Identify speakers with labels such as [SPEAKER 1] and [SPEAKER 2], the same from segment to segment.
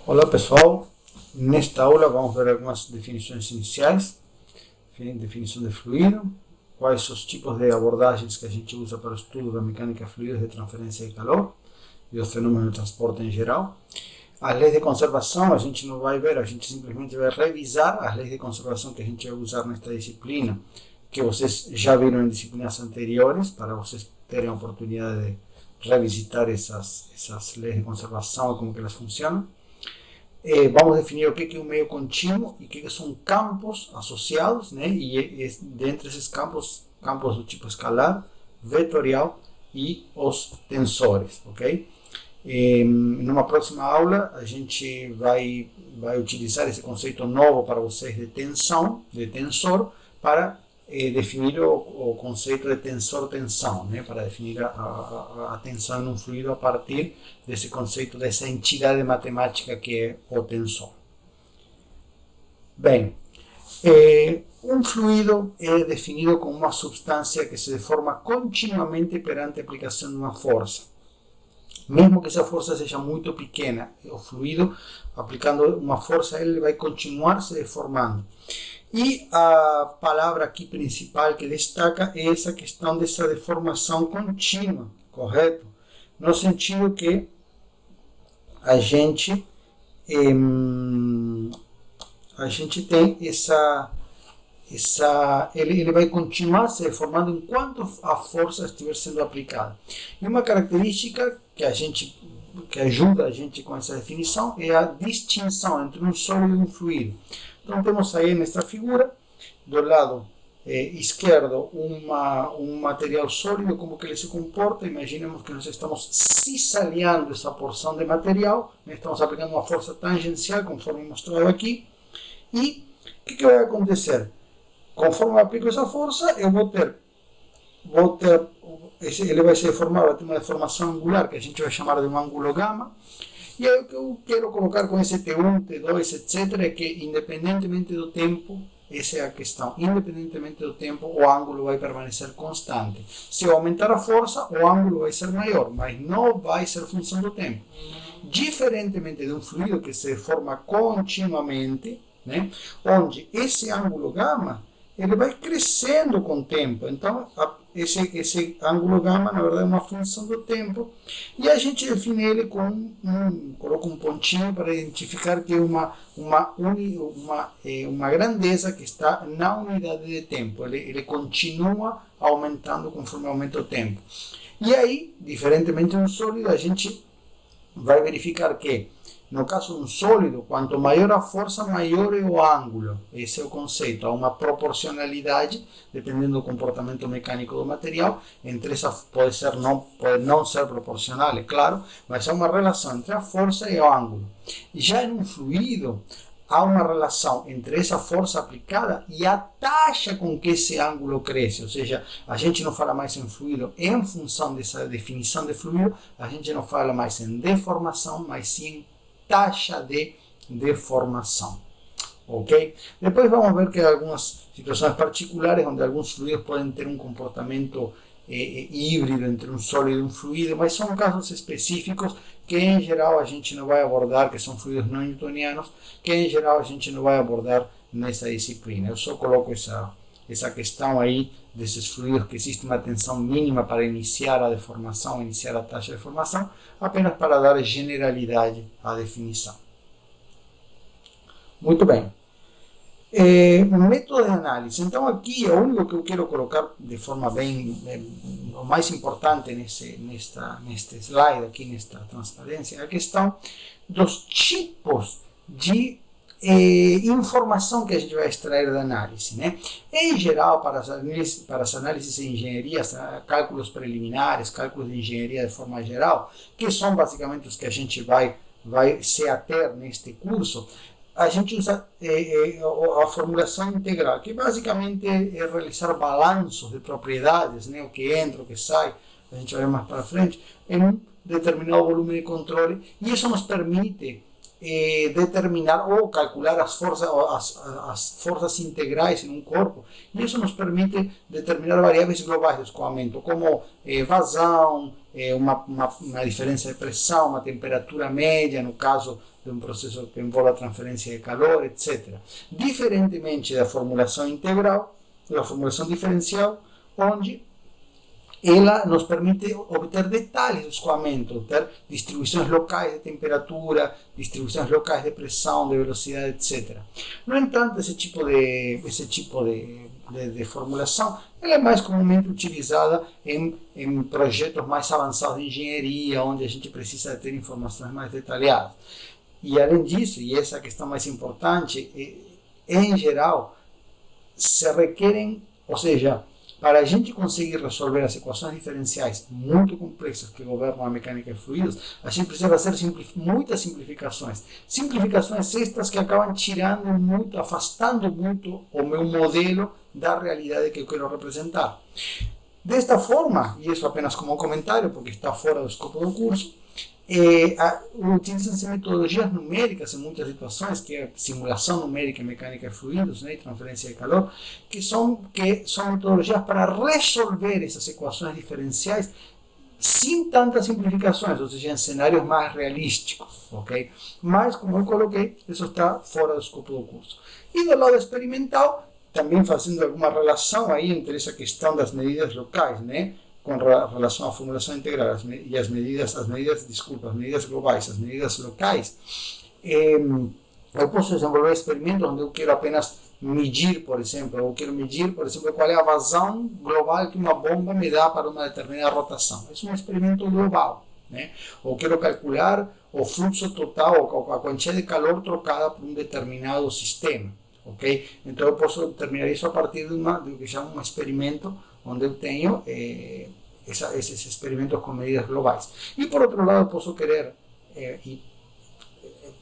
[SPEAKER 1] Olá pessoal, nesta aula vamos ver algumas definições iniciais, definição de fluido, quais os tipos de abordagens que a gente usa para o estudo da mecânica fluida de transferência de calor e os fenômenos de transporte em geral. As leis de conservação a gente não vai ver, a gente simplesmente vai revisar as leis de conservação que a gente vai usar nesta disciplina, que vocês já viram em disciplinas anteriores, para vocês terem a oportunidade de revisitar essas leis de conservação e como que elas funcionam. Vamos definir o que é um meio contínuo e o que são campos associados, né? E dentre esses campos do tipo escalar, vetorial e os tensores, ok? Numa próxima aula a gente vai utilizar esse conceito novo para vocês de tensão, de tensor, para definir o conceito de tensor-tensão, né? Para definir a tensão em um fluido a partir desse conceito, dessa entidade matemática que é o tensor. Bem, um fluido é definido como uma substância que se deforma continuamente perante a aplicação de uma força. Mesmo que essa força seja muito pequena, o fluido, aplicando uma força, ele vai continuar se deformando. E a palavra aqui principal que destaca é essa questão dessa deformação contínua, correto? No sentido que a gente tem ele vai continuar se deformando enquanto a força estiver sendo aplicada. E uma característica que ajuda a gente com essa definição é a distinção entre um sólido e um fluido. Então temos aí nesta figura, do lado esquerdo, um material sólido, como que ele se comporta. Imaginemos que nós estamos cisalhando essa porção de material, né? Estamos aplicando uma força tangencial, conforme mostrado aqui, e o que vai acontecer? Conforme eu aplico essa força, eu vou ter ele vai se deformar, vai ter uma deformação angular, que a gente vai chamar de um ângulo gama. E aí o que eu quero colocar com esse T1, T2, etc., é que independentemente do tempo, essa é a questão, independentemente do tempo, o ângulo vai permanecer constante. Se eu aumentar a força, o ângulo vai ser maior, mas não vai ser função do tempo. Diferentemente de um fluido que se deforma continuamente, né, onde esse ângulo gama ele vai crescendo com o tempo. Então, esse ângulo gama, na verdade, é uma função do tempo. E a gente define ele coloca um pontinho para identificar que é uma grandeza que está na unidade de tempo. Ele continua aumentando conforme aumenta o tempo. E aí, diferentemente de um sólido, a gente vai verificar que, no caso de um sólido, quanto maior a força, maior é o ângulo. Esse é o conceito. Há uma proporcionalidade, dependendo do comportamento mecânico do material. Entre essa pode não ser proporcional, é claro, mas há uma relação entre a força e o ângulo. Já em um fluido, há uma relação entre essa força aplicada e a taxa com que esse ângulo cresce. Ou seja, a gente não fala mais em fluido em função dessa definição de fluido, a gente não fala mais em deformação, mas sim em taxa de deformação, ok? Depois vamos ver que há algumas situações particulares onde alguns fluidos podem ter um comportamento híbrido entre um sólido e um fluido, mas são casos específicos que em geral a gente não vai abordar, que são fluidos não newtonianos, que em geral a gente não vai abordar nessa disciplina. Eu só coloco essa questão aí desses fluidos que existe uma tensão mínima para iniciar a deformação, iniciar a taxa de deformação, apenas para dar generalidade à definição. Muito bem. Método de análise. Então aqui o único que eu quero colocar de forma o mais importante neste slide aqui, nesta transparência, é a questão dos tipos de informação que a gente vai extrair da análise, né? Em geral, para as análises em engenharia, cálculos preliminares, cálculos de engenharia de forma geral, que são basicamente os que a gente vai se ater neste curso, a gente usa a formulação integral, que basicamente é realizar balanços de propriedades, né? O que entra, o que sai, a gente vai mais para frente, em um determinado volume de controle, e isso nos permite determinar ou calcular as forças integrais em um corpo. E isso nos permite determinar variáveis globais de escoamento, como vazão, uma diferença de pressão, uma temperatura média, no caso de um processo que envolve a transferência de calor, etc. Diferentemente da formulação integral, da formulação diferencial, onde ela nos permite obter detalhes do escoamento, obter distribuições locais de temperatura, distribuições locais de pressão, de velocidade, etc. No entanto, esse tipo de formulação ela é mais comumente utilizada em projetos mais avançados de engenharia, onde a gente precisa ter informações mais detalhadas. E além disso, e essa é a questão mais importante, em geral, se requerem, ou seja, para a gente conseguir resolver as equações diferenciais muito complexas que governam a mecânica de fluidos, a gente precisa fazer muitas simplificações. Simplificações estas que acabam tirando muito, afastando muito o meu modelo da realidade que eu quero representar. Desta forma, e isso apenas como um comentário, porque está fora do escopo do curso, utilizam-se metodologias numéricas em muitas situações, que é simulação numérica em mecânica de fluidos, né, e transferência de calor, que são metodologias para resolver essas equações diferenciais sem tantas simplificações, ou seja, em cenários mais realísticos, ok? Mas, como eu coloquei, isso está fora do escopo do curso. E do lado experimental, também fazendo alguma relação aí entre essa questão das medidas locais, né, com relação à formulação integral e as medidas globais, as medidas locais, eu posso desenvolver experimentos onde eu quero apenas medir, por exemplo, qual é a vazão global que uma bomba me dá para uma determinada rotação. É um experimento global, né? Ou quero calcular o fluxo total, ou a quantidade de calor trocada por um determinado sistema. Okay? Então eu posso determinar isso a partir do que chama um experimento, onde eu tenho esses experimentos com medidas globais. E por outro lado, eu posso querer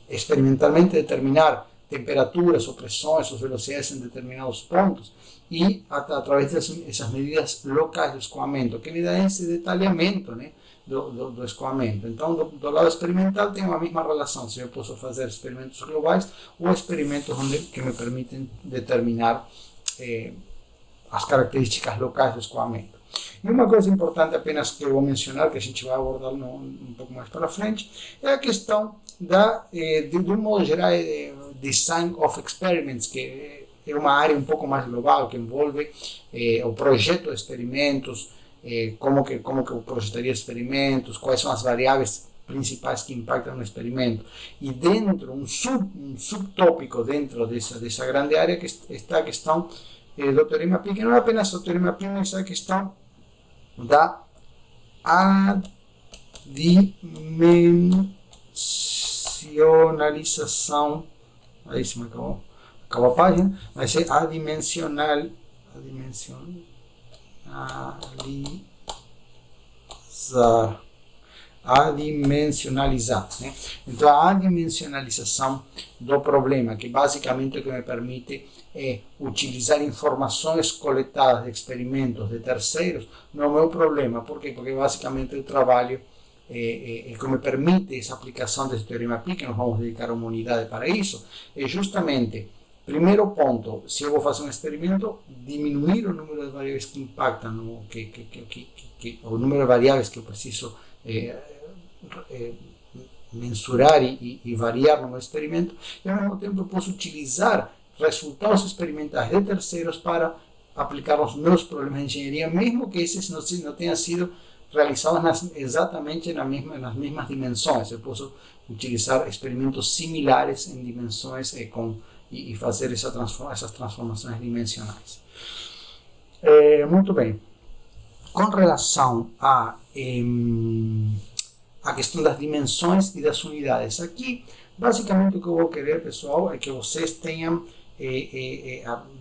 [SPEAKER 1] experimentalmente determinar temperaturas ou pressões ou velocidades em determinados pontos, e através dessas medidas locais do escoamento, que me dá esse detalhamento, né, do escoamento. Então, do lado experimental, tem a mesma relação, se eu posso fazer experimentos globais ou experimentos que me permitem determinar as características locais do escoamento. E uma coisa importante apenas que eu vou mencionar, que a gente vai abordar um pouco mais para frente, é a questão de um modo geral, design of experiments, que é uma área um pouco mais global, que envolve o projeto de experimentos, como que eu projetaria experimentos, quais são as variáveis principais que impactam no experimento. E dentro, um subtópico dentro dessa grande área, que está a questão do teorema Pi, que não é apenas o teorema Pi, mas a questão da adimensionalização. Aí se me acabou a página, mas é adimensionalizar, né? Então, a adimensionalização do problema, que basicamente o que me permite é utilizar informações coletadas de experimentos de terceiros no meu problema. Por quê? Porque basicamente eu trabalho que me permite essa aplicação desse teorema Pi, que nós vamos dedicar uma unidade para isso, é justamente, primeiro ponto, se eu vou fazer um experimento, diminuir o número de variáveis que impactam, o número de variáveis que eu preciso mensurar e variar no meu experimento, e ao mesmo tempo eu posso utilizar resultados experimentais de terceiros para aplicar nos meus problemas de engenharia, mesmo que esses não tenham sido realizados exatamente nas mesmas dimensões. Eu posso utilizar experimentos similares em dimensões e fazer essas transformações dimensionais. Muito bem. Com relação à questão das dimensões e das unidades, aqui, basicamente o que eu vou querer, pessoal, é que vocês tenham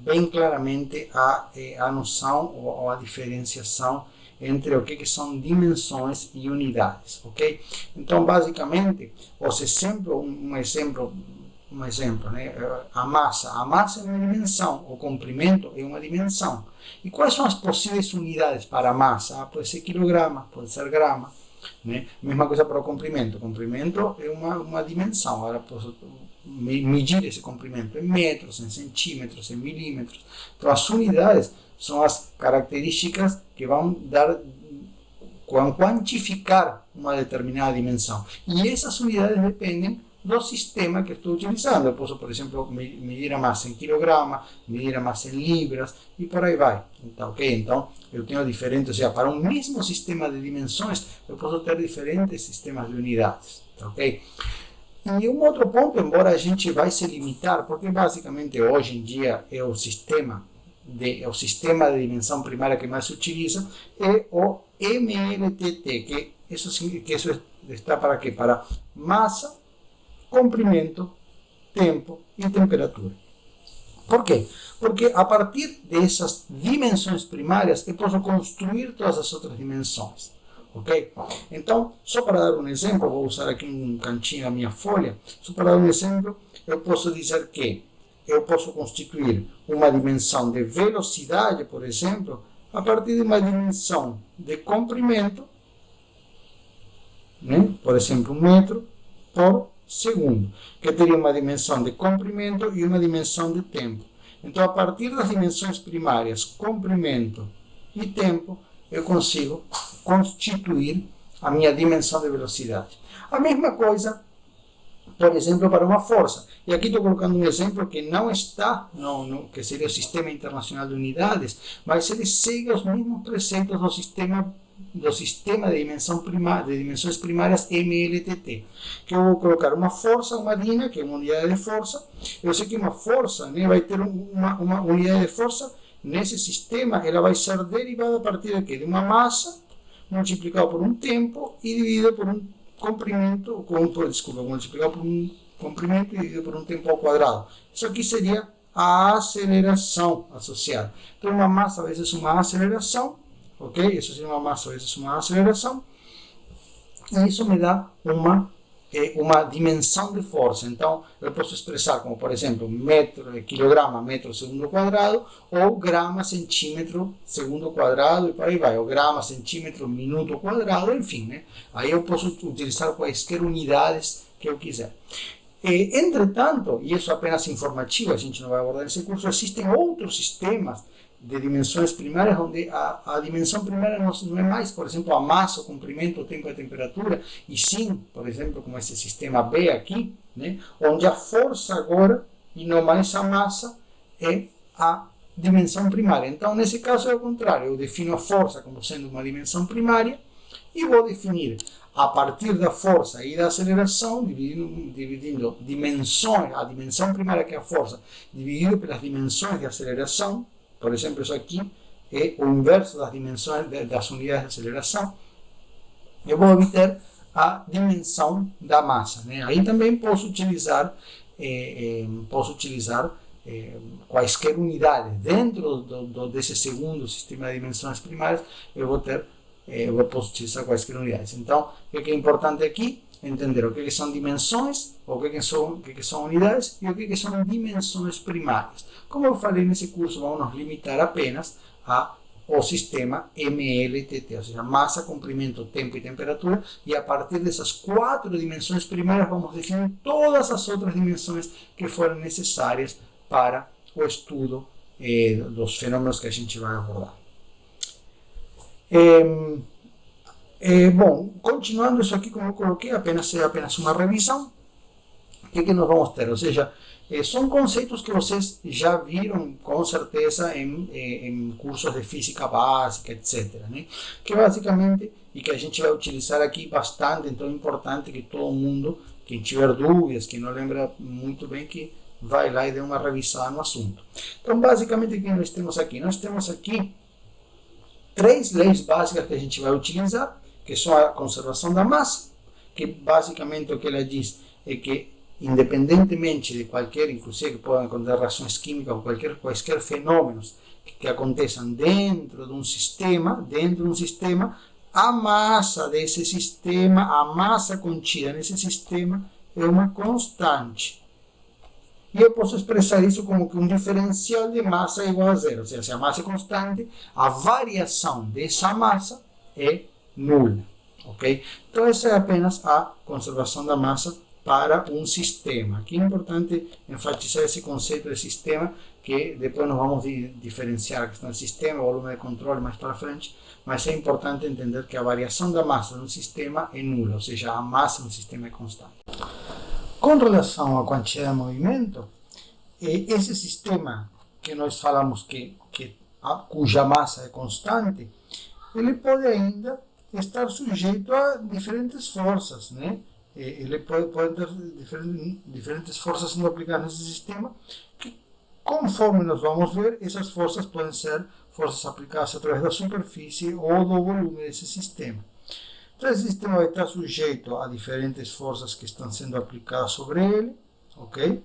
[SPEAKER 1] bem claramente a noção ou a diferenciação entre o que são dimensões e unidades, ok? Então, basicamente, um exemplo, né? A massa é uma dimensão, o comprimento é uma dimensão. E quais são as possíveis unidades para a massa? Pode ser quilograma, pode ser grama. né? Mesma coisa para o comprimento. O comprimento é uma dimensão. Agora posso medir esse comprimento em metros, em centímetros, em milímetros. Então as unidades são as características que vão quantificar uma determinada dimensão. E essas unidades dependem do sistema que estou utilizando. Eu posso, por exemplo, medir a massa em quilograma, medir a massa em libras e por aí vai. Então, então eu tenho diferentes, ou seja, para um mesmo sistema de dimensões, eu posso ter diferentes sistemas de unidades. Ok? E um outro ponto, embora a gente vai se limitar, porque basicamente hoje em dia é o sistema de dimensão primária que mais se utiliza, é o MLTT, que isso está para quê? Para massa, comprimento, tempo e temperatura. Por quê? Porque a partir dessas dimensões primárias eu posso construir todas as outras dimensões. Ok? Então, só para dar um exemplo, vou usar aqui um cantinho da minha folha, só para dar um exemplo, eu posso dizer que eu posso constituir uma dimensão de velocidade, por exemplo, a partir de uma dimensão de comprimento, né? Por exemplo, 1 metro por segundo, que teria uma dimensão de comprimento e uma dimensão de tempo. Então, a partir das dimensões primárias, comprimento e tempo, eu consigo constituir a minha dimensão de velocidade. A mesma coisa, por exemplo, para uma força. E aqui estou colocando um exemplo que não está, que seria o Sistema Internacional de Unidades, mas ele segue os mesmos preceitos do sistema de dimensões primárias MLTT, que eu vou colocar uma força, uma DINA, que é uma unidade de força. Eu sei que uma força, né, vai ter uma unidade de força. Nesse sistema, ela vai ser derivada a partir de quê? De uma massa multiplicado por um tempo e dividido por um comprimento, multiplicado por um comprimento e dividido por um tempo ao quadrado. Isso aqui seria a aceleração associada. Então, uma massa vezes uma aceleração, ok? Isso seria uma massa vezes uma aceleração, e isso me dá uma dimensão de força. Então, eu posso expressar como, por exemplo, quilograma, metro, segundo quadrado, ou grama, centímetro, segundo quadrado, e por aí vai, ou grama, centímetro, minuto quadrado, enfim, né? Aí eu posso utilizar quaisquer unidades que eu quiser. Entretanto, e isso é apenas informativo, a gente não vai abordar nesse curso, existem outros sistemas de dimensões primárias, onde a dimensão primária não é mais, por exemplo, a massa, o comprimento, o tempo e a temperatura, e sim, por exemplo, como esse sistema B aqui, né, onde a força agora, e não mais a massa, é a dimensão primária. Então, nesse caso é o contrário, eu defino a força como sendo uma dimensão primária, e vou definir, a partir da força e da aceleração, dividindo dimensões, a dimensão primária que é a força, dividido pelas dimensões de aceleração. Por exemplo, isso aqui é o inverso das dimensões das unidades de aceleração. Eu vou obter a dimensão da massa, né? Aí também posso utilizar quaisquer unidades. Dentro desse segundo sistema de dimensões primárias, eu posso utilizar quaisquer unidades. Então, o que é importante aqui? Entender o que são dimensões, o que são unidades e o que são dimensões primárias. Como eu falei nesse curso, vamos nos limitar apenas ao sistema MLTT, ou seja, massa, comprimento, tempo e temperatura, e a partir dessas 4 dimensões primárias vamos definir todas as outras dimensões que forem necessárias para o estudo dos fenômenos que a gente vai abordar. Bom, continuando isso aqui, como eu coloquei, apenas uma revisão. O que nós vamos ter? Ou seja, são conceitos que vocês já viram com certeza em cursos de física básica, etc. Né? Que basicamente, e que a gente vai utilizar aqui bastante, então é importante que todo mundo, quem tiver dúvidas, quem não lembra muito bem, que vai lá e dê uma revisada no assunto. Então, basicamente, o que nós temos aqui? Nós temos aqui 3 leis básicas que a gente vai utilizar, que são a conservação da massa, que basicamente o que ela diz é que, independentemente de qualquer, inclusive que podem acontecer reações químicas ou quaisquer fenômenos que aconteçam dentro de um sistema, a massa desse sistema, a massa contida nesse sistema é uma constante. E eu posso expressar isso como que um diferencial de massa é igual a zero. Ou seja, se a massa é constante, a variação dessa massa é nula. ok? Então essa é apenas a conservação da massa para um sistema. Aqui é importante enfatizar esse conceito de sistema, que depois nós vamos diferenciar a questão do sistema, volume de controle mais para frente, mas é importante entender que a variação da massa no sistema é nula, ou seja, a massa no sistema é constante. Com relação à quantidade de movimento, esse sistema que nós falamos cuja massa é constante, ele pode ainda estar sujeito a diferentes forças, né? Ele pode ter diferentes forças sendo aplicadas nesse sistema, que, conforme nós vamos ver, essas forças podem ser forças aplicadas através da superfície ou do volume desse sistema. Então, esse sistema vai estar sujeito a diferentes forças que estão sendo aplicadas sobre ele, ok?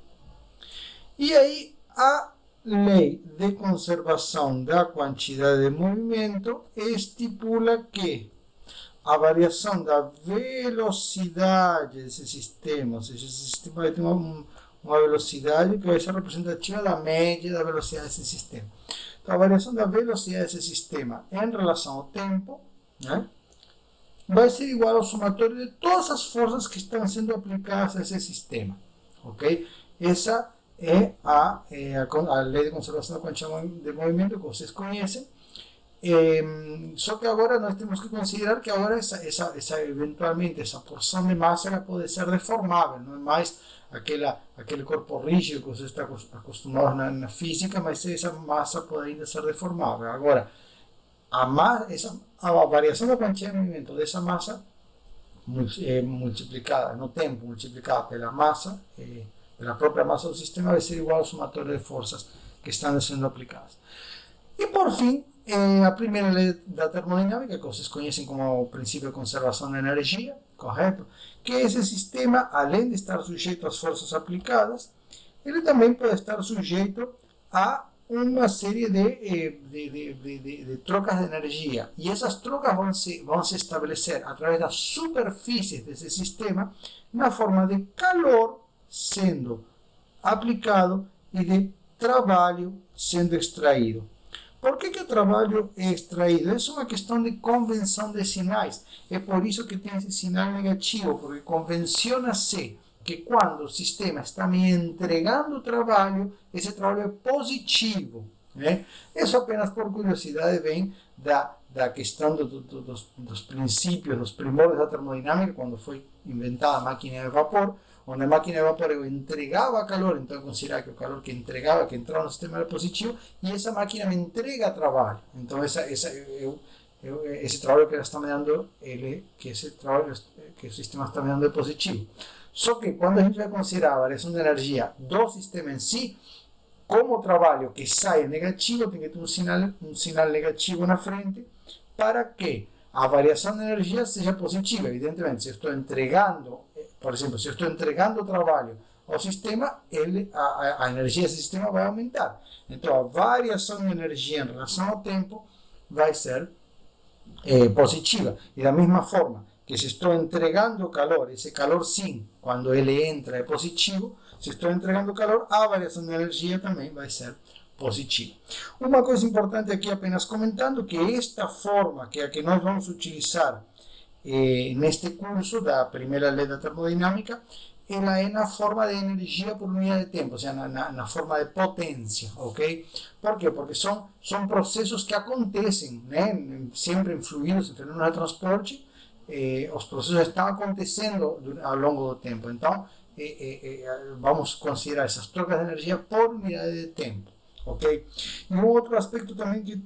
[SPEAKER 1] E aí, a lei de conservação da quantidade de movimento estipula que a variação da velocidade desse sistema, ou seja, esse sistema vai ter uma velocidade que vai ser representativa da média da velocidade desse sistema. Então, a variação da velocidade desse sistema em relação ao tempo, né, vai ser igual ao somatório de todas as forças que estão sendo aplicadas a esse sistema. Ok? Essa é a lei de conservação da quantidade de movimento que vocês conhecem. Só que agora nós temos que considerar que agora eventualmente essa porção de massa ela pode ser deformável, não é mais aquele corpo rígido que você está acostumado na física, mas essa massa pode ainda ser deformável. Agora, a variação da quantidade de movimento dessa massa multiplicada no tempo, multiplicada pela massa, pela própria massa do sistema, vai ser igual ao somatório de forças que estão sendo aplicadas. E por fim, a primeira lei da termodinâmica, que vocês conhecem como o princípio de conservação da energia, correto? Que esse sistema, além de estar sujeito às forças aplicadas, ele também pode estar sujeito a uma série de trocas de energia. E essas trocas vão se estabelecer através das superfícies desse sistema na forma de calor sendo aplicado e de trabalho sendo extraído. Por que o trabalho é extraído? Isso é uma questão de convenção de sinais. É por isso que tem esse sinal negativo, porque convenciona-se que quando o sistema está me entregando trabalho, esse trabalho é positivo. Né? Isso apenas por curiosidade vem da questão dos princípios, dos primórdios da termodinâmica, quando foi inventada a máquina de vapor, onde a máquina de vapor eu entregava calor, então eu considerava que o calor que entregava, que entrava no sistema era positivo, e essa máquina me entrega trabalho. Então esse trabalho que ela está me dando, esse trabalho que o sistema está me dando é positivo. Só que quando a gente vai considerar a variação de energia do sistema em si, como o trabalho que sai é negativo, tem que ter um sinal negativo na frente, para que a variação de energia seja positiva. Evidentemente, se eu estou entregando, por exemplo, se eu estou entregando trabalho ao sistema, a energia desse sistema vai aumentar. Então, a variação de energia em relação ao tempo vai ser positiva. E da mesma forma que se estou entregando calor, esse calor sim, quando ele entra é positivo, se estou entregando calor, a variação de energia também vai ser positiva. Uma coisa importante aqui apenas comentando, que esta forma, que é a que nós vamos utilizar neste curso da primeira lei da termodinâmica, ela é na forma de energia por unidade de tempo, ou seja, na forma de potência, ok? Por quê? Porque são processos que acontecem, né? Sempre em fluidos, em fenômenos de transporte, os processos estão acontecendo ao longo do tempo. Então, vamos considerar essas trocas de energia por unidade de tempo, ok? E um outro aspecto também que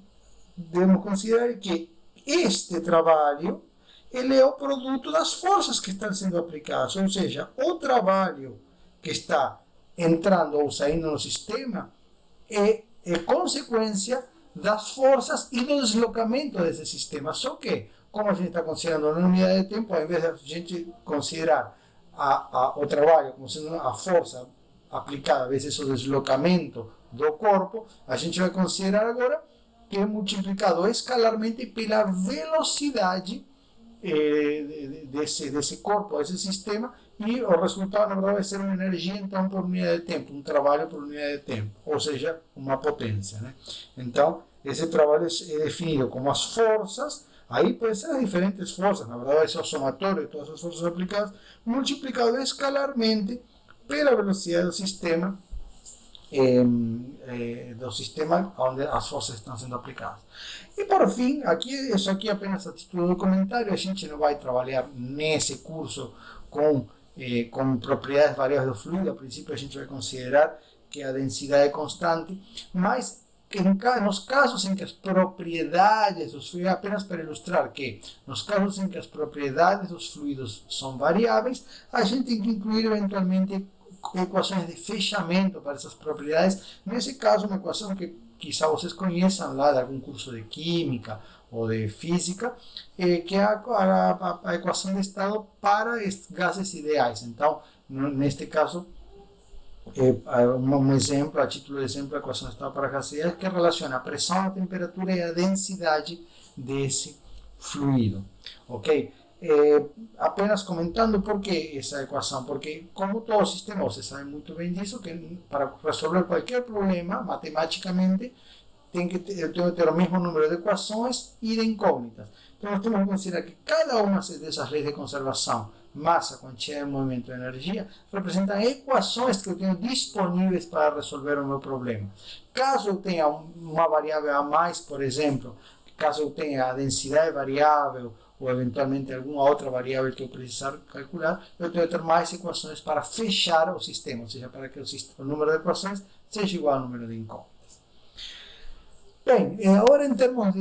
[SPEAKER 1] devemos considerar é que este trabalho ele é o produto das forças que estão sendo aplicadas, ou seja, o trabalho que está entrando ou saindo no sistema é consequência das forças e do deslocamento desse sistema. Só que, como a gente está considerando na unidade de tempo, ao invés de a gente considerar o trabalho como sendo a força aplicada vezes o deslocamento do corpo, a gente vai considerar agora que é multiplicado escalarmente pela velocidade desse corpo, desse sistema, e o resultado, na verdade, vai ser uma energia, então, por unidade de tempo, um trabalho por unidade de tempo, ou seja, uma potência. Né? Então, esse trabalho é definido como as forças Aí pode ser as diferentes forças, na verdade vai ser o somatório de todas as forças aplicadas, multiplicado escalarmente pela velocidade do sistema onde as forças estão sendo aplicadas. E por fim, isso aqui é apenas a título de comentário, a gente não vai trabalhar nesse curso com propriedades variáveis do fluido. A princípio a gente vai considerar que a densidade é constante, mas nos casos em que as propriedades dos fluidos, apenas para ilustrar que nos casos em que as propriedades dos fluidos são variáveis, a gente tem que incluir eventualmente equações de fechamento para essas propriedades. Nesse caso, uma equação que quizá vocês conheçam lá de algum curso de química ou de física, que é a equação de estado para gases ideais. Então, neste caso, um exemplo, a título de exemplo, a equação de estado para gases ideais, que relaciona a pressão, a temperatura e a densidade desse fluido. Ok? Apenas comentando por que essa equação, porque como todo sistema, você sabe muito bem disso, que para resolver qualquer problema matematicamente eu tenho que ter o mesmo número de equações e de incógnitas. Então nós temos que considerar que cada uma dessas leis de conservação, massa, quantidade de movimento e energia, representam equações que eu tenho disponíveis para resolver o meu problema. Caso eu tenha uma variável a mais, por exemplo, caso eu tenha a densidade variável ou eventualmente alguma outra variável que eu precisar calcular, eu tenho que ter mais equações para fechar o sistema, ou seja, para que o número de equações seja igual ao número de incógnitas. Bem, agora em termos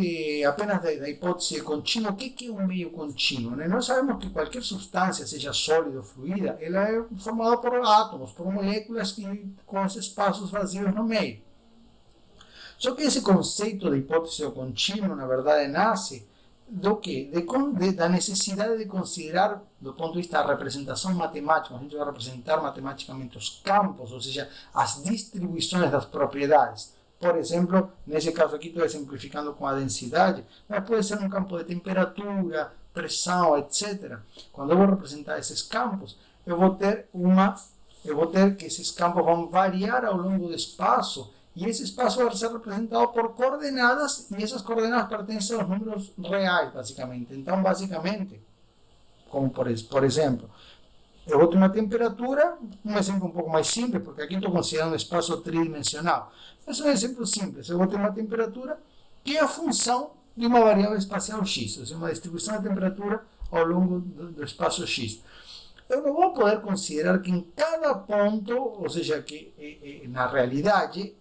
[SPEAKER 1] apenas da hipótese contínua, o que é um meio contínuo? Nós sabemos que qualquer substância, seja sólida ou fluida, ela é formada por átomos, por moléculas com esses espaços vazios no meio. Só que esse conceito de hipótese contínua, na verdade, nasce do quê? Da necessidade de considerar, do ponto de vista da representação matemática, a gente vai representar matematicamente os campos, ou seja, as distribuições das propriedades. Por exemplo, nesse caso aqui estou exemplificando com a densidade, mas pode ser um campo de temperatura, pressão, etc. Quando eu vou representar esses campos, eu vou ter que esses campos vão variar ao longo do espaço, e esse espaço vai ser representado por coordenadas, e essas coordenadas pertencem aos números reais, basicamente. Então, basicamente, como por exemplo, eu vou ter uma temperatura, um exemplo um pouco mais simples, porque aqui estou considerando um espaço tridimensional. Mas é um exemplo simples. Eu vou ter uma temperatura que é a função de uma variável espacial x, ou seja, uma distribuição da temperatura ao longo do espaço x. Eu não vou poder considerar que em cada ponto, ou seja, que na realidade,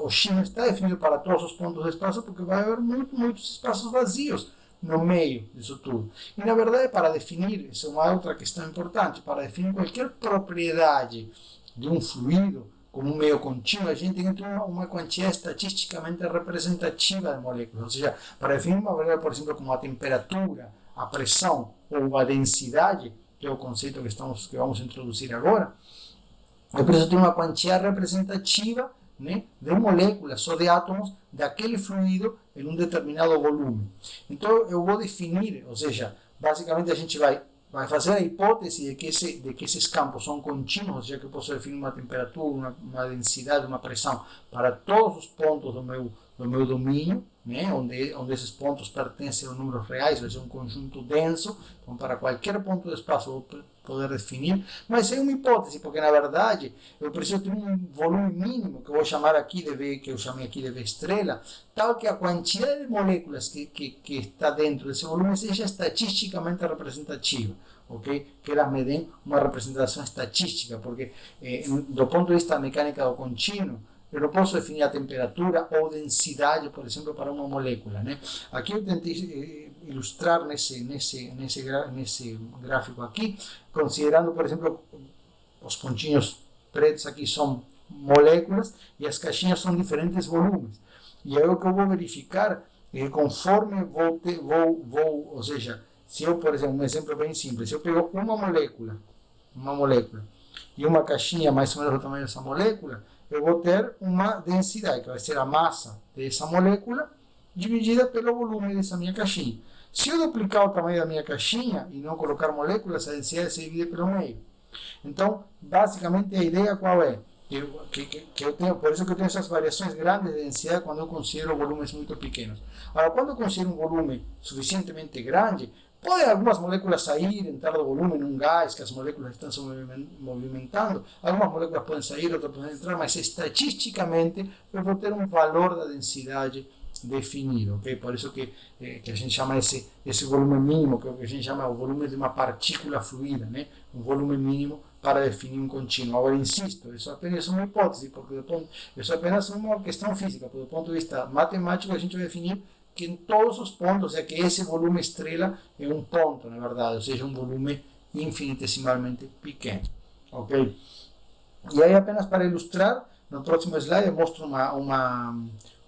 [SPEAKER 1] o x não está definido para todos os pontos do espaço, porque vai haver muitos espaços vazios no meio disso tudo. E na verdade, para definir, essa é uma outra questão importante, para definir qualquer propriedade de um fluido como um meio contínuo, a gente tem que ter uma quantidade estatisticamente representativa de moléculas. Ou seja, para definir uma variável, por exemplo, como a temperatura, a pressão ou a densidade, que é o conceito que vamos introduzir agora, eu preciso ter uma quantidade representativa, né, de moléculas ou de átomos daquele fluido em um determinado volume. Então eu vou definir, ou seja, basicamente a gente vai fazer a hipótese de que esses campos são contínuos, ou seja, que eu posso definir uma temperatura, uma densidade, uma pressão para todos os pontos do meu domínio, né, onde esses pontos pertencem aos números reais, vai ser um conjunto denso, então para qualquer ponto do espaço eu vou poder definir, mas é uma hipótese, porque na verdade eu preciso ter um volume mínimo, que eu vou chamar aqui de V, que eu chamei aqui de V estrela, tal que a quantidade de moléculas que está dentro desse volume seja estatisticamente representativa. Okay? Que elas me deem uma representação estatística, porque do ponto de vista da mecânica do contínuo, eu não posso definir a temperatura ou densidade, por exemplo, para uma molécula, né? Aqui eu tentei ilustrar nesse gráfico aqui, considerando, por exemplo, os pontinhos pretos aqui são moléculas e as caixinhas são diferentes volumes. E aí o que eu vou verificar é que conforme ou seja, se eu, por exemplo, um exemplo bem simples, se eu pego uma molécula e uma caixinha mais ou menos do tamanho dessa molécula, eu vou ter uma densidade, que vai ser a massa dessa molécula dividida pelo volume dessa minha caixinha. Se eu duplicar o tamanho da minha caixinha e não colocar moléculas, a densidade se divide pelo meio. Então, basicamente, a ideia qual é? que eu tenho, por isso que eu tenho essas variações grandes de densidade quando eu considero volumes muito pequenos. Agora, quando eu considero um volume suficientemente grande, podem algumas moléculas sair, entrar do volume num gás que as moléculas estão se movimentando, algumas moléculas podem sair, outras podem entrar, mas estatisticamente eu vou ter um valor da densidade definido, ok? Por isso que a gente chama esse volume mínimo, que é o que a gente chama o volume de uma partícula fluida, né? Um volume mínimo para definir um contínuo. Agora, insisto, isso apenas é uma hipótese, porque isso é apenas uma questão física, do ponto de vista matemático, a gente vai definir que em todos os pontos, ou seja, que esse volume estrela é um ponto, na verdade, ou seja, um volume infinitesimalmente pequeno, ok? E aí, apenas para ilustrar, no próximo slide eu mostro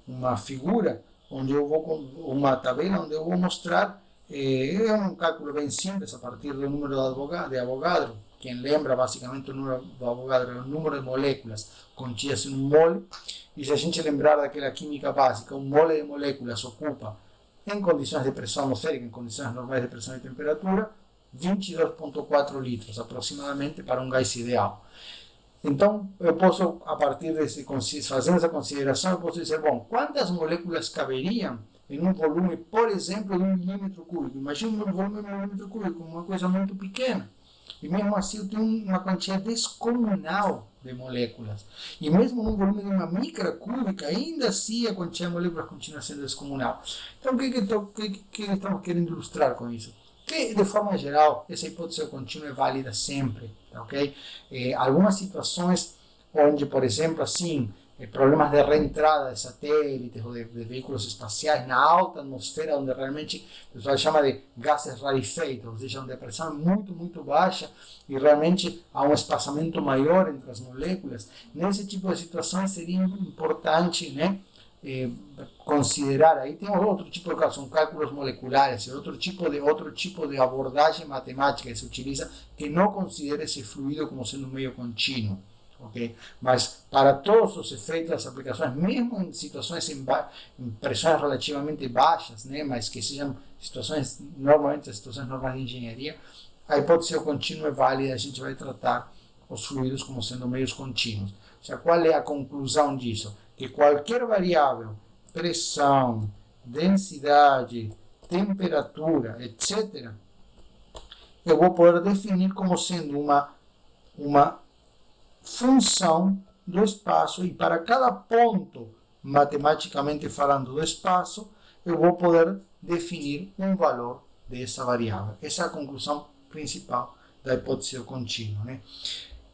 [SPEAKER 1] uma figura onde eu vou uma tabela onde eu vou mostrar é um cálculo bem simples a partir do número de Avogadro. Quem lembra, basicamente, o número do Avogadro é o número de moléculas contidas em um mole. E se a gente lembrar daquela química básica, um mole de moléculas ocupa, em condições de pressão atmosférica, em condições normais de pressão e temperatura, 22,4 litros aproximadamente para um gás ideal. Então, eu posso, a partir fazendo essa consideração, eu posso dizer, bom, quantas moléculas caberiam em um volume, por exemplo, de 1 milímetro cúbico? Imagina um volume de 1 milímetro cúbico, uma coisa muito pequena. E mesmo assim eu tenho uma quantidade descomunal de moléculas. E mesmo num volume de uma micra cúbica, ainda assim a quantidade de moléculas continua sendo descomunal. Então, o que estamos querendo ilustrar com isso? Que, de forma geral, essa hipótese contínua é válida sempre, ok? Algumas situações onde, por exemplo, assim, problemas de reentrada de satélites ou de veículos espaciais na alta atmosfera, onde realmente o pessoal chama de gases rarefeitos, ou seja, onde a pressão é muito, muito baixa e realmente há um espaçamento maior entre as moléculas. Nesse tipo de situações seria importante, né, considerar, aí tem outro tipo de casos, são cálculos moleculares, outro tipo de abordagem matemática que se utiliza que não considera esse fluido como sendo um meio contínuo. Okay? Mas para todos os efeitos das aplicações, mesmo em situações em pressões relativamente baixas, né, mas que sejam situações normais de engenharia, a hipótese contínua é válida, a gente vai tratar os fluidos como sendo meios contínuos. Ou seja, qual é a conclusão disso? Que qualquer variável, pressão, densidade, temperatura, etc., eu vou poder definir como sendo uma função do espaço, e para cada ponto, matematicamente falando, do espaço, eu vou poder definir um valor dessa variável. Essa é a conclusão principal da hipótese contínua, né?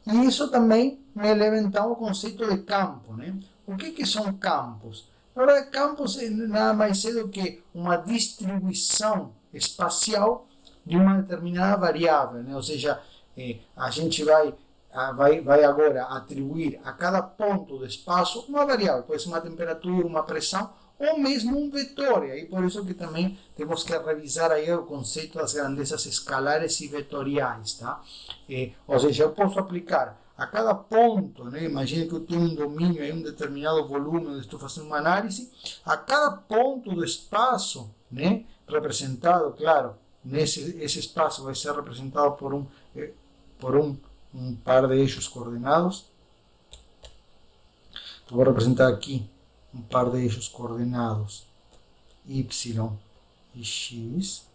[SPEAKER 1] E isso também me leva então ao conceito de campo, né? O que são campos? Na verdade, campos é nada mais do que uma distribuição espacial de uma determinada variável, né? Ou seja, a gente vai agora atribuir a cada ponto do espaço uma variável, pode ser uma temperatura, uma pressão, ou mesmo um vetor. E aí por isso que também temos que revisar aí o conceito das grandezas escalares e vetoriais, tá? Ou seja, eu posso aplicar a cada ponto, né? Imagine que eu tenho um domínio, aí um determinado volume, onde estou fazendo uma análise, a cada ponto do espaço, né? Representado, claro, esse espaço vai ser representado por um par de eixos coordenados. Vou representar aqui um par de eixos coordenados y e x.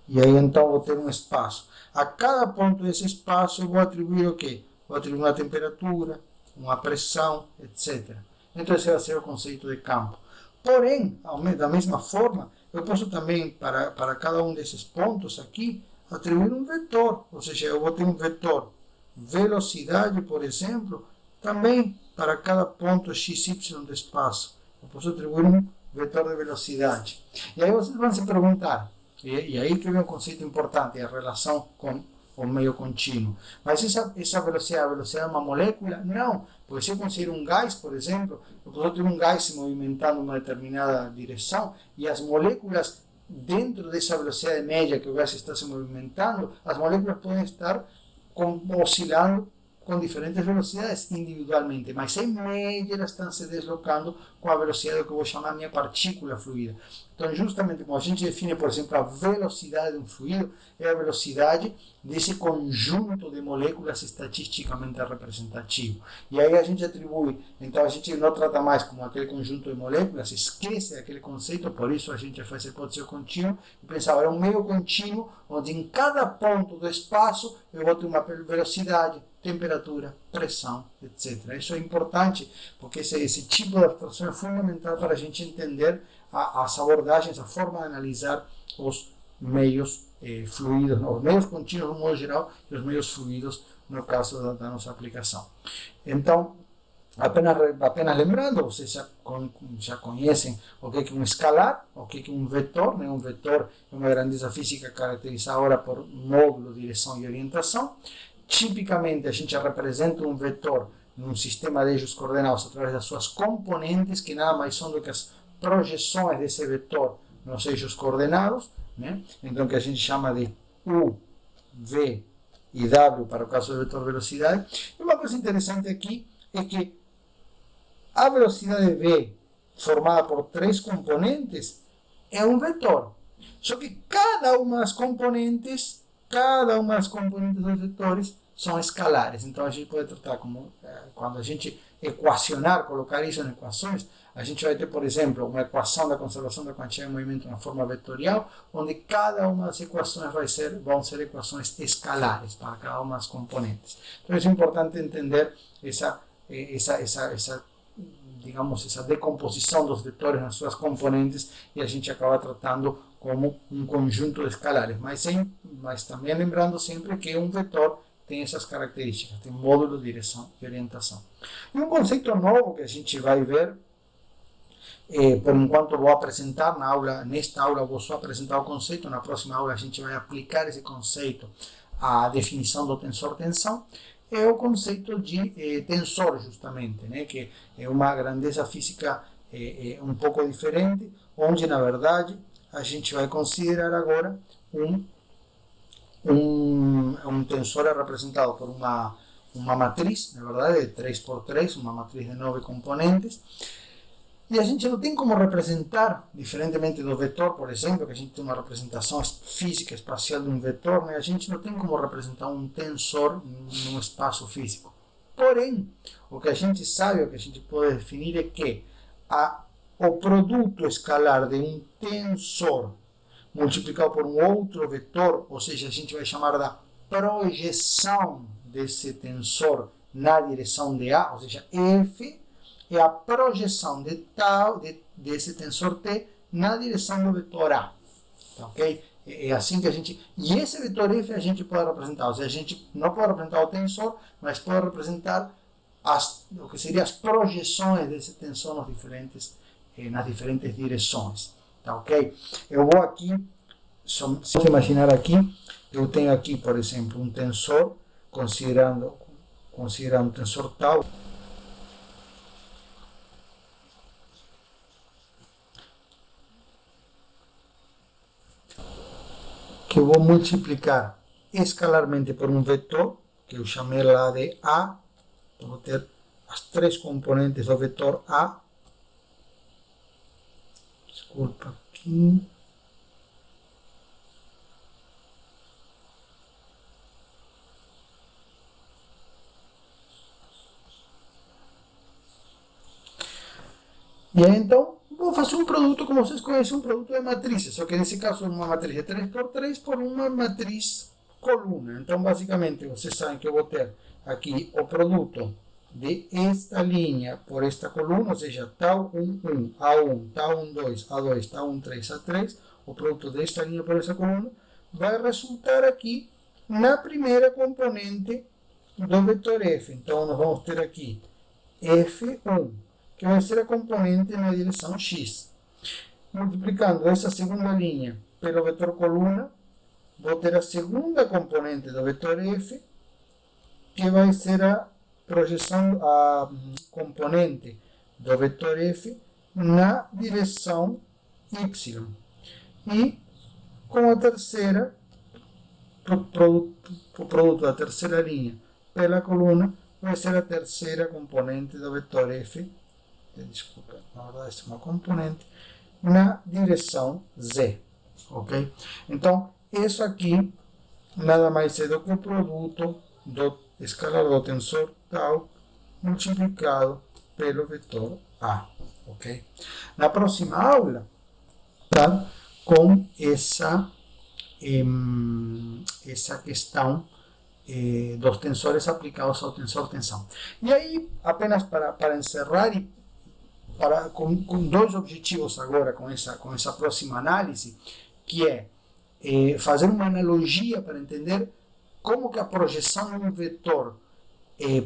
[SPEAKER 1] E aí então vou ter um espaço. A cada ponto desse espaço eu vou atribuir o quê? Vou atribuir uma temperatura, uma pressão, etc. Então esse vai ser o conceito de campo. Porém, da mesma forma, eu posso também, para cada um desses pontos aqui, atribuir um vetor. Ou seja, eu vou ter um vetor velocidade, por exemplo, também para cada ponto xy do espaço. Eu posso atribuir um vetor de velocidade. E aí vocês vão se perguntar, e aí que vem um conceito importante, a relação com o meio contínuo. Mas essa velocidade, a velocidade de uma molécula? Não, porque se eu considero um gás, por exemplo, eu posso ter um gás se movimentando em uma determinada direção, e as moléculas, dentro dessa velocidade média que o gás está se movimentando, as moléculas podem estar oscilando com diferentes velocidades individualmente, mas em média elas estão se deslocando com a velocidade que eu vou chamar minha partícula fluida. Então, justamente como a gente define, por exemplo, a velocidade de um fluido, é a velocidade desse conjunto de moléculas estatisticamente representativo. E aí a gente atribui, então a gente não trata mais como aquele conjunto de moléculas, esquece aquele conceito, por isso a gente faz hipótese contínuo e pensava, é um meio contínuo, onde em cada ponto do espaço eu vou ter uma velocidade, temperatura, pressão, etc. Isso é importante, porque esse tipo de abstração é fundamental para a gente entender as abordagens, a forma de analisar os meios fluidos, os meios contínuos no modo geral e os meios fluidos no caso da nossa aplicação. Então, apenas lembrando, vocês já conhecem o que é um escalar, o que é um vetor. Né? Um vetor é uma grandeza física caracterizada agora por módulo, direção e orientação. Tipicamente, a gente representa um vetor num sistema de eixos coordenados através das suas componentes, que nada mais são do que as projeções desse vetor nos eixos coordenados, né? Então, que a gente chama de U, V e W para o caso do vetor velocidade. E uma coisa interessante aqui é que a velocidade V, formada por três componentes, é um vetor. Só que cada uma das componentes dos vetores são escalares. Então a gente pode tratar como, quando a gente equacionar, colocar isso em equações, a gente vai ter, por exemplo, uma equação da conservação da quantia de movimento na forma vetorial, onde cada uma das equações vão ser equações escalares para cada uma das componentes. Então é importante entender digamos, essa decomposição dos vetores nas suas componentes e a gente acaba tratando como um conjunto de escalares. Mas também lembrando sempre que um vetor tem essas características, tem módulo, direção e orientação. E um conceito novo que a gente vai ver, por enquanto vou apresentar nesta aula vou só apresentar o conceito, na próxima aula a gente vai aplicar esse conceito à definição do tensor-tensão, é o conceito de tensor, justamente, né? Que é uma grandeza física um pouco diferente, onde, na verdade, a gente vai considerar agora um tensor representado por uma matriz, na verdade, de 3x3, uma matriz de 9 componentes. E a gente não tem como representar, diferentemente do vetor, por exemplo, que a gente tem uma representação física espacial de um vetor, né? A gente não tem como representar um tensor num espaço físico. Porém, o que a gente sabe, o que a gente pode definir é que o produto escalar de um tensor multiplicado por um outro vetor, ou seja, a gente vai chamar da projeção desse tensor na direção de A, ou seja, F, é a projeção desse tensor T na direção do vetor A. Tá, ok? É assim que a gente... E esse vetor F a gente pode representar. Ou seja, a gente não pode representar o tensor, mas pode representar o que seriam as projeções desse tensor nas diferentes direções. Tá, ok? Eu vou aqui... Se você imaginar aqui, eu tenho aqui, por exemplo, um tensor, considerando o tensor tau, que eu vou multiplicar escalarmente por um vetor, que eu chamei lá de A, vou ter as três componentes do vetor A. Desculpa aqui. E aí, então, vou fazer um produto, como vocês conhecem, um produto de matrizes, só que nesse caso uma matriz de 3x3 por uma matriz coluna. Então, basicamente, vocês sabem que eu vou ter aqui o produto de esta linha por esta coluna, ou seja, tau 1, 1, A1, tau 1, 2, A2, tau 1, 3, A3, o produto desta linha por esta coluna, vai resultar aqui na primeira componente do vetor F. Então, nós vamos ter aqui F1, que vai ser a componente na direção x. Multiplicando essa segunda linha pelo vetor coluna, vou ter a segunda componente do vetor F, que vai ser a projeção, a componente do vetor F na direção y. E com a terceira, o produto da terceira linha pela coluna, vai ser a terceira componente do vetor F. Desculpa, na verdade, esta é uma componente na direção Z, ok? Então, isso aqui nada mais é do que o produto do escalar do tensor tal multiplicado pelo vetor A, ok? Na próxima aula, tá? Com essa questão dos tensores aplicados ao tensor tensão. E aí, apenas para encerrar, e com dois objetivos agora com essa próxima análise, que é fazer uma analogia para entender como que a projeção de um vetor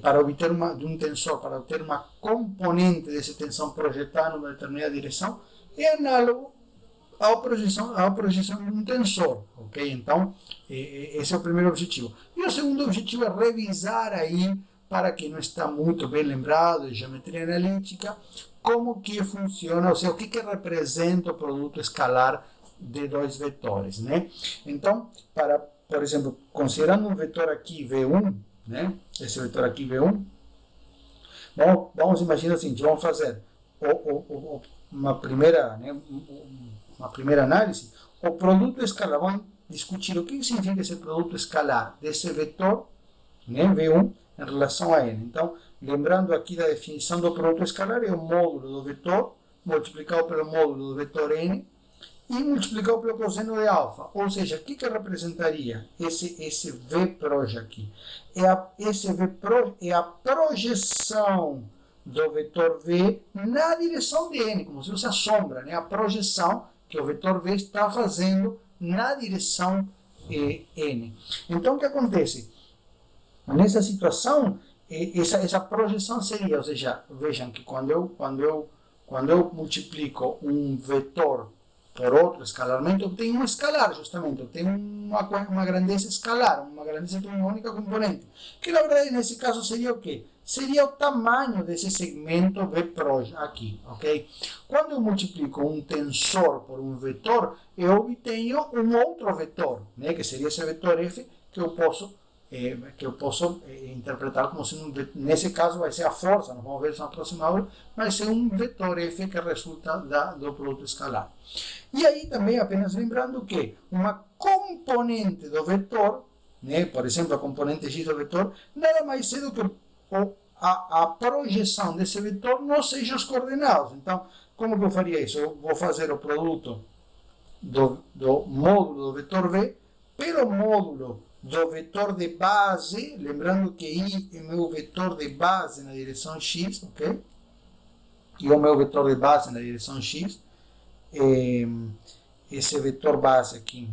[SPEAKER 1] para obter de um tensor, para obter uma componente dessa tensão projetada numa determinada direção, é análogo à projeção de um tensor, ok? Então, esse é o primeiro objetivo. E o segundo objetivo é revisar aí, para quem não está muito bem lembrado de geometria analítica, como que funciona, ou seja, o que representa o produto escalar de dois vetores, né? Então, por exemplo, considerando um vetor aqui V1, né? Esse vetor aqui V1, vamos imaginar assim, vamos fazer uma primeira, né, uma primeira análise. O produto escalar, vamos discutir o que significa esse produto escalar desse vetor, né, V1, em relação a N. Então, lembrando aqui da definição do produto escalar, é o módulo do vetor multiplicado pelo módulo do vetor N e multiplicado pelo cosseno de alfa. Ou seja, o que representaria esse V'Proj aqui? Esse V'Proj é a projeção do vetor V na direção de N, como se fosse a sombra, né? A projeção que o vetor V está fazendo na direção N. Então, o que acontece? Nessa situação, essa projeção seria, ou seja, vejam que quando eu multiplico um vetor por outro escalarmente, eu tenho um escalar, justamente, eu tenho uma grandeza escalar, uma grandeza de uma única componente, que na verdade nesse caso seria o quê? Seria o tamanho desse segmento V'Proj aqui, ok? Quando eu multiplico um tensor por um vetor, eu obtenho um outro vetor, né, que seria esse vetor F, que eu posso interpretar como sendo, nesse caso vai ser a força, nós vamos ver isso na próxima aula, vai ser um vetor F que resulta do produto escalar. E aí também, apenas lembrando que uma componente do vetor, né, por exemplo, a componente X do vetor, nada mais é do que a projeção desse vetor nos eixos coordenados. Então, como que eu faria isso? Eu vou fazer o produto do módulo do vetor V pelo módulo do vetor de base, lembrando que I é meu vetor de base na direção X, ok? E o meu vetor de base na direção X. Esse vetor base aqui,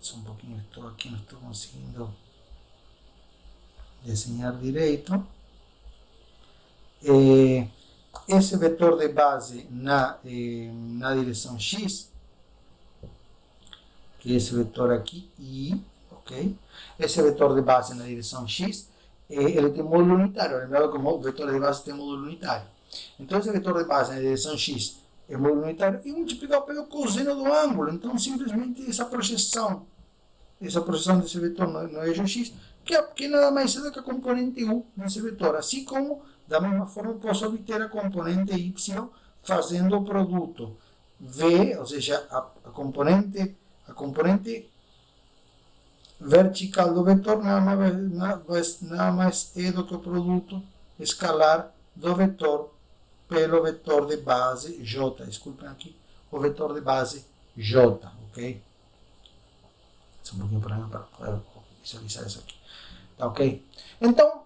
[SPEAKER 1] só um pouquinho, estou aqui, não estou conseguindo desenhar direito. Esse vetor de base na direção X, que é esse vetor aqui, I, ok? Esse vetor de base na direção X, ele tem módulo unitário. Lembrando que o vetor de base tem módulo unitário. Então, esse vetor de base na direção X é módulo unitário e multiplicado pelo cosseno do ângulo. Então, simplesmente essa projeção desse vetor no eixo X, que nada mais é do que a componente U nesse vetor. Assim como, da mesma forma, posso obter a componente Y fazendo o produto V, ou seja, a componente vertical do vetor nada mais é do que o produto escalar do vetor pelo vetor de base J. Desculpem aqui, o vetor de base J, ok? Um pouquinho para poder visualizar isso aqui. Tá ok? Então,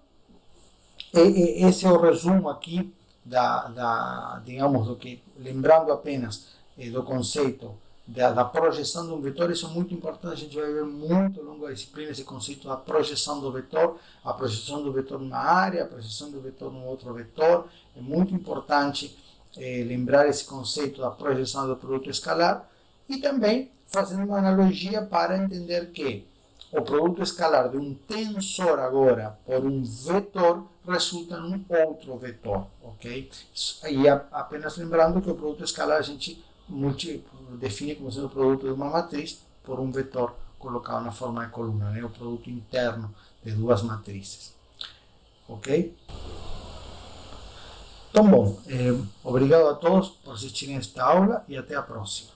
[SPEAKER 1] esse é o resumo aqui digamos, do que, lembrando apenas do conceito da projeção de um vetor. Isso é muito importante, a gente vai ver muito ao longo da disciplina esse conceito da projeção do vetor, a projeção do vetor numa área, a projeção do vetor num outro vetor. É muito importante lembrar esse conceito da projeção do produto escalar e também fazendo uma analogia para entender que o produto escalar de um tensor agora por um vetor resulta num outro vetor, ok? E apenas lembrando que o produto escalar a gente define como sendo o produto de uma matriz por um vetor colocado na forma de coluna, né? O produto interno de duas matrizes, ok? Então, bom, obrigado a todos por assistirem esta aula e até a próxima.